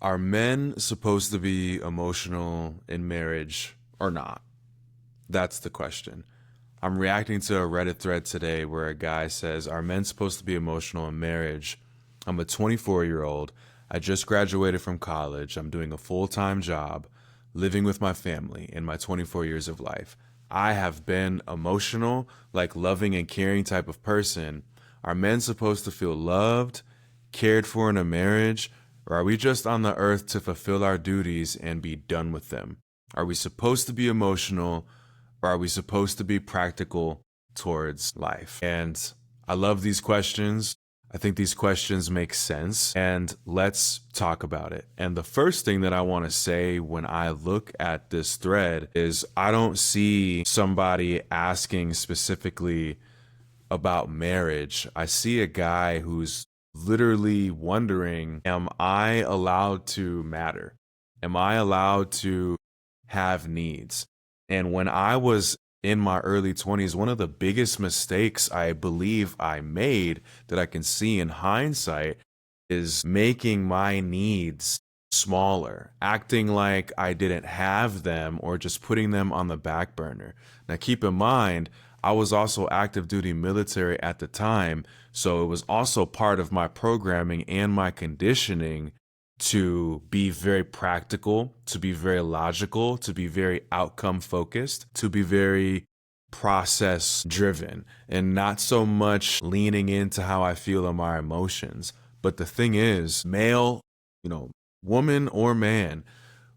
Are men supposed to be emotional in marriage or not? That's the question. I'm reacting to a Reddit thread today where a guy says, are men supposed to be emotional in marriage? I'm a 24-year-old. I just graduated from college. I'm doing a full-time job, living with my family in my 24 years of life. I have been emotional, like loving and caring type of person. Are men supposed to feel loved, cared for in a marriage? Or are we just on the earth to fulfill our duties and be done with them? Are we supposed to be emotional, or are we supposed to be practical towards life? And I love these questions. I think these questions make sense, and let's talk about it. And the first thing that I want to say when I look at this thread is I don't see somebody asking specifically about marriage. I see a guy who's literally wondering, am I allowed to matter? Am I allowed to have needs? And when I was in my early 20s, one of the biggest mistakes I believe I made that I can see in hindsight is making my needs smaller, acting like I didn't have them or just putting them on the back burner. Now, keep in mind, I was also active duty military at the time, so it was also part of my programming and my conditioning to be very practical, to be very logical, to be very outcome focused, to be very process driven, and not so much leaning into how I feel and my emotions. But the thing is, male, woman or man,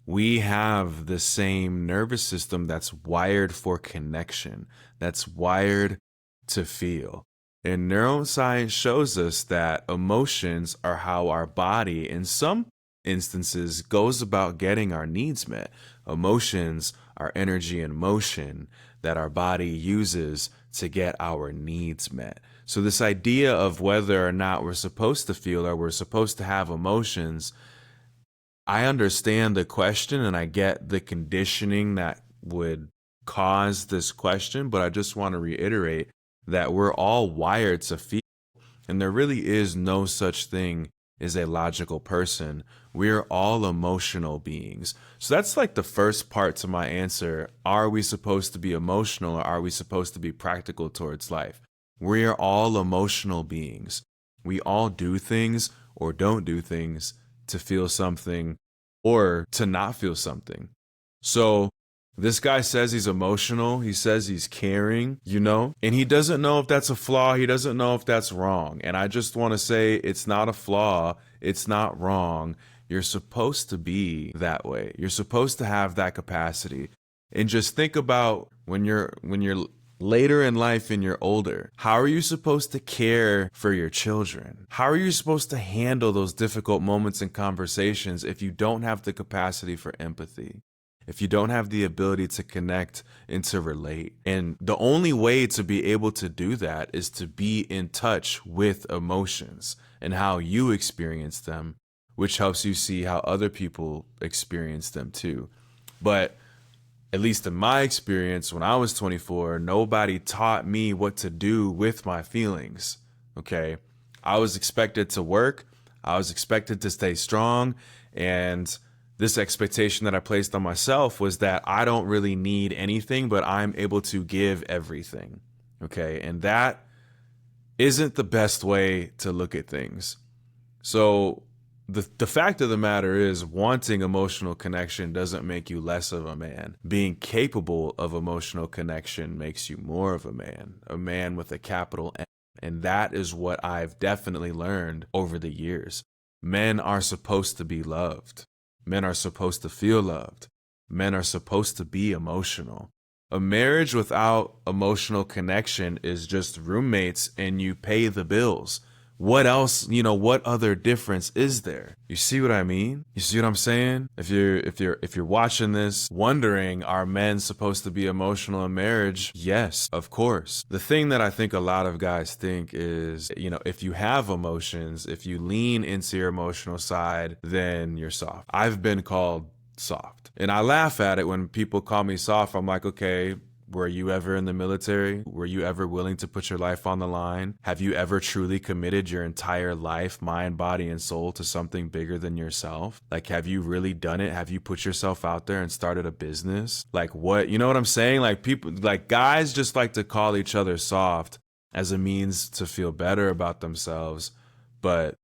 we have the same nervous system that's wired for connection, that's wired to feel. And neuroscience shows us that emotions are how our body, in some instances, goes about getting our needs met. Emotions are energy in motion that our body uses to get our needs met. So this idea of whether or not we're supposed to feel or we're supposed to have emotions, I understand the question and I get the conditioning that would cause this question, but I just want to reiterate that we're all wired to feel, and there really is no such thing as a logical person. We're all emotional beings. So that's like the first part to my answer. Are we supposed to be emotional, or are we supposed to be practical towards life? We are all emotional beings. We all do things or don't do things to feel something or to not feel something. So this guy says he's emotional. He says he's caring, and he doesn't know if that's a flaw. He doesn't know if that's wrong. And I just want to say it's not a flaw. It's not wrong. You're supposed to be that way. You're supposed to have that capacity. And just think about when you're later in life and you're older, how are you supposed to care for your children? How are you supposed to handle those difficult moments and conversations if you don't have the capacity for empathy? If you don't have the ability to connect and to relate? And the only way to be able to do that is to be in touch with emotions and how you experience them, which helps you see how other people experience them too. But at least in my experience, when I was 24, nobody taught me what to do with my feelings, okay? I was expected to work. I was expected to stay strong. And this expectation that I placed on myself was that I don't really need anything, but I'm able to give everything, okay? And that isn't the best way to look at things. So the fact of the matter is, wanting emotional connection doesn't make you less of a man. Being capable of emotional connection makes you more of a man with a capital M. And that is what I've definitely learned over the years. Men are supposed to be loved. Men are supposed to feel loved. Men are supposed to be emotional. A marriage without emotional connection is just roommates and you pay the bills. What else, what other difference is there? You see what I mean? You see what I'm saying? If you're watching this wondering, are men supposed to be emotional in marriage? Yes, of course. The thing that I think a lot of guys think is, if you have emotions, if you lean into your emotional side, then you're soft. I've been called soft. And I laugh at it when people call me soft. I'm like, okay, Were you ever in the military? Were you ever willing to put your life on the line? Have you ever truly committed your entire life, mind, body, and soul to something bigger than yourself? Like, have you really done it? Have you put yourself out there and started a business? Like, what, you know what I'm saying? Like, people, like, guys just like to call each other soft as a means to feel better about themselves. But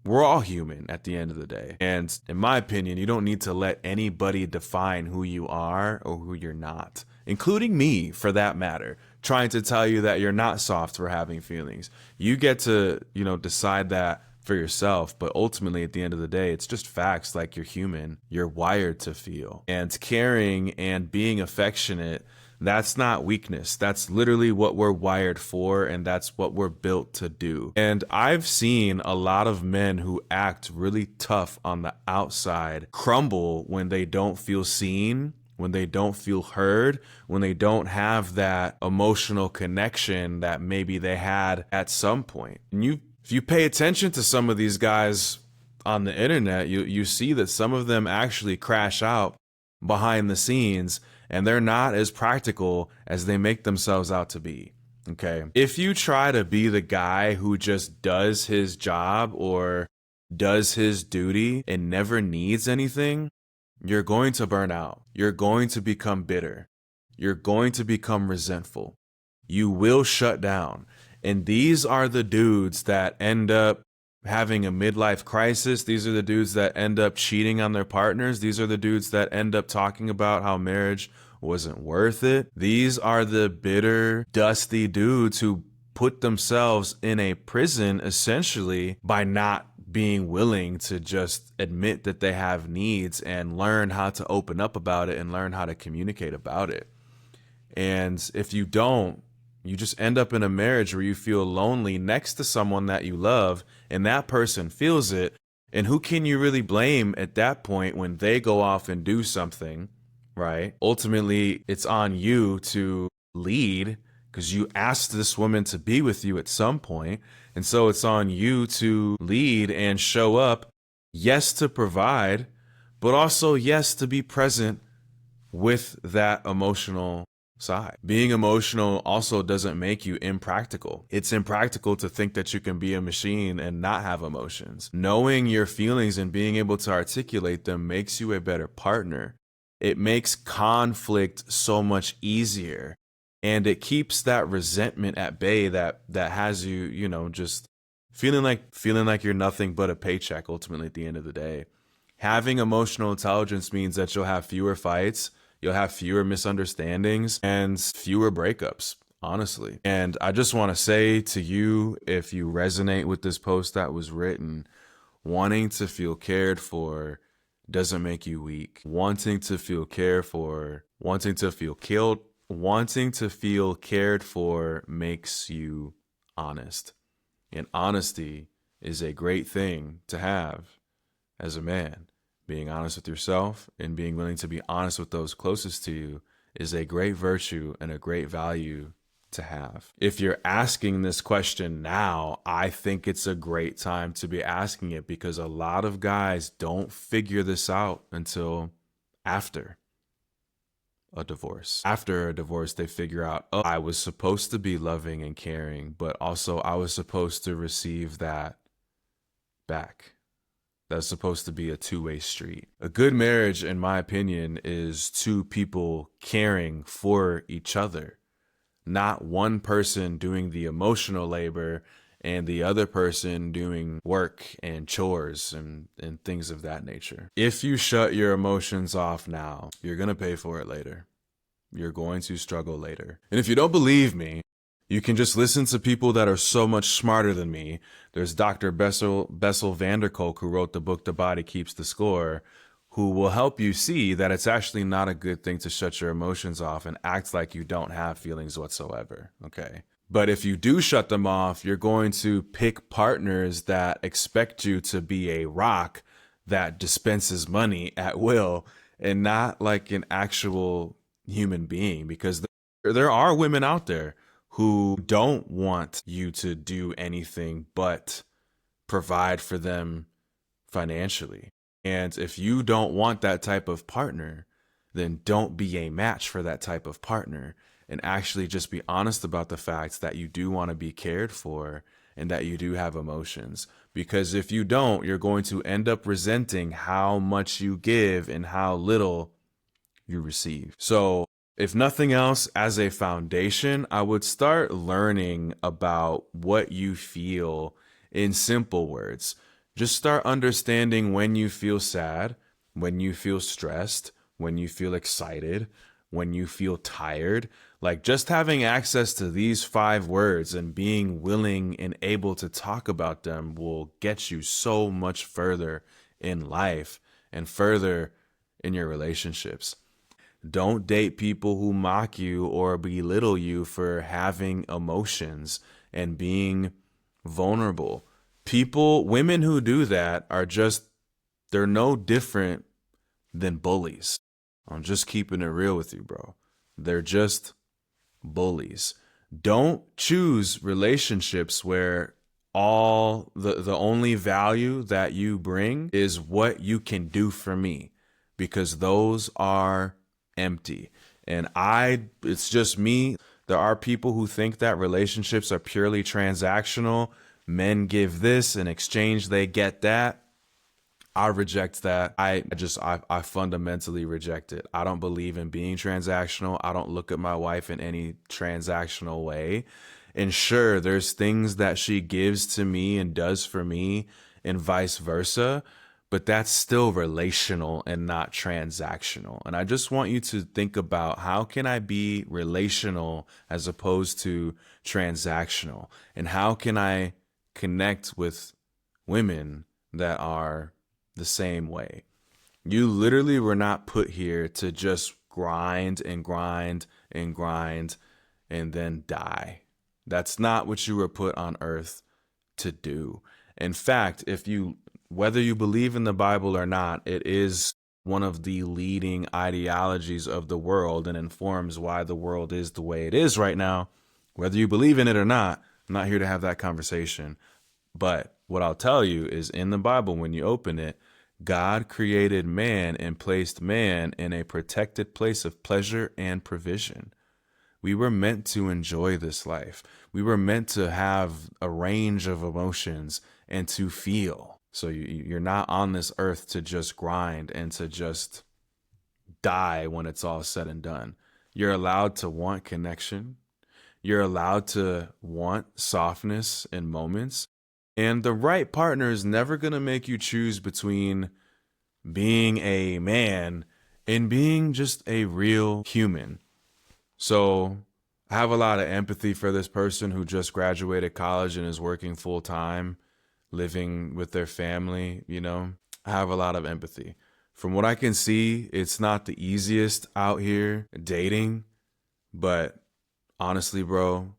we're all human at the end of the day. And in my opinion, you don't need to let anybody define who you are or who you're not, including me for that matter, trying to tell you that you're not soft for having feelings. You get to, decide that for yourself. But ultimately, at the end of the day, it's just facts. Like, you're human. You're wired to feel. And caring and being affectionate, that's not weakness. That's literally what we're wired for, and that's what we're built to do. And I've seen a lot of men who act really tough on the outside crumble when they don't feel seen, when they don't feel heard, when they don't have that emotional connection that maybe they had at some point. And if you pay attention to some of these guys on the internet, you see that some of them actually crash out behind the scenes, and they're not as practical as they make themselves out to be. Okay. If you try to be the guy who just does his job or does his duty and never needs anything, you're going to burn out. You're going to become bitter. You're going to become resentful. You will shut down. And these are the dudes that end up having a midlife crisis. These are the dudes that end up cheating on their partners. These are the dudes that end up talking about how marriage wasn't worth it. These are the bitter, dusty dudes who put themselves in a prison essentially by not being willing to just admit that they have needs and learn how to open up about it and learn how to communicate about it. And if you don't, you just end up in a marriage where you feel lonely next to someone that you love, and that person feels it. And who can you really blame at that point when they go off and do something, right? Ultimately, it's on you to lead because you asked this woman to be with you at some point. And so it's on you to lead and show up, yes, to provide, but also, yes, to be present with that emotional side. Being emotional also doesn't make you impractical. It's impractical to think that you can be a machine and not have emotions. Knowing your feelings and being able to articulate them makes you a better partner. It makes conflict so much easier, and it keeps that resentment at bay that has you, just feeling like you're nothing but a paycheck ultimately at the end of the day. Having emotional intelligence means that you'll have fewer fights, you'll have fewer misunderstandings, and fewer breakups, honestly. And I just want to say to you, if you resonate with this post that was written, wanting to feel cared for doesn't make you weak. Wanting to feel cared for, wanting to feel killed, wanting to feel cared for makes you honest. And honesty is a great thing to have as a man. Being honest with yourself and being willing to be honest with those closest to you is a great virtue and a great value to have. If you're asking this question now, I think it's a great time to be asking it because a lot of guys don't figure this out until after a divorce. After a divorce, they figure out, oh, I was supposed to be loving and caring, but also I was supposed to receive that back. That's supposed to be a two-way street. A good marriage, in my opinion, is two people caring for each other, not one person doing the emotional labor and the other person doing work and chores and things of that nature. If you shut your emotions off now, you're going to pay for it later. You're going to struggle later. And if you don't believe me, you can just listen to people that are so much smarter than me. There's Dr. Bessel van der Kolk, who wrote the book, The Body Keeps the Score, who will help you see that it's actually not a good thing to shut your emotions off and act like you don't have feelings whatsoever, okay? But if you do shut them off, you're going to pick partners that expect you to be a rock that dispenses money at will and not like an actual human being, because there are women out there who don't want you to do anything but provide for them financially. And if you don't want that type of partner, then don't be a match for that type of partner. and actually just be honest about the fact that you do want to be cared for and that you do have emotions. Because if you don't, you're going to end up resenting how much you give and how little you receive. So if nothing else, as a foundation, I would start learning about what you feel in simple words. Just start understanding when you feel sad, when you feel stressed, when you feel excited, when you feel tired. Like, just having access to these 5 words and being willing and able to talk about them will get you so much further in life and further in your relationships. Don't date people who mock you or belittle you for having emotions and being vulnerable. Women who do that they're no different than bullies. I'm just keeping it real with you, bro. They're just bullies. Don't choose relationships where all the only value that you bring is what you can do for me, because those are empty. And it's just me. There are people who think that relationships are purely transactional. Men give this, in exchange they get that. I reject that. I fundamentally reject it. I don't believe in being transactional. I don't look at my wife in any transactional way. And sure, there's things that she gives to me and does for me and vice versa, but that's still relational and not transactional. And I just want you to think about, how can I be relational as opposed to transactional? And how can I connect with women that are the same way? You literally were not put here to just grind and grind and grind and then die. That's not what you were put on earth to do. In fact, whether you believe in the Bible or not, it is one of the leading ideologies of the world and informs why the world is the way it is right now. Whether you believe in it or not, I'm not here to have that conversation. But what I'll tell you is, in the Bible, when you open it, God created man and placed man in a protected place of pleasure and provision. We were meant to enjoy this life. We were meant to have a range of emotions and to feel. So you're not on this earth to just grind and to just die when it's all said and done. You're allowed to want connection. You're allowed to want softness in moments. And the right partner is never going to make you choose between being a man and being just a real human. So I have a lot of empathy for this person who just graduated college and is working full time, living with their family, I have a lot of empathy. From what I can see, it's not the easiest out here dating, but honestly, bro,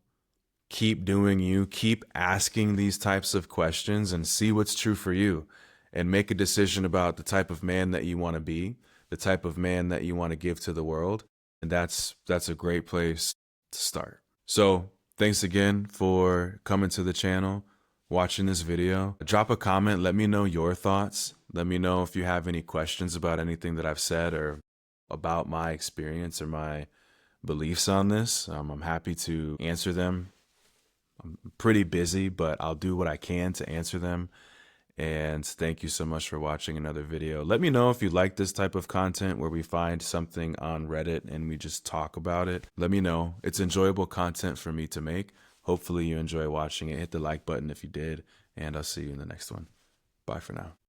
keep doing you, keep asking these types of questions and see what's true for you, and make a decision about the type of man that you want to be, the type of man that you want to give to the world. And that's a great place to start. So thanks again for coming to the channel, watching this video. Drop a comment. Let me know your thoughts. Let me know if you have any questions about anything that I've said or about my experience or my beliefs on this. I'm happy to answer them. I'm pretty busy, but I'll do what I can to answer them. And thank you so much for watching another video. Let me know if you like this type of content where we find something on Reddit and we just talk about it. Let me know. It's enjoyable content for me to make. Hopefully you enjoy watching it. Hit the like button if you did, and I'll see you in the next one. Bye for now.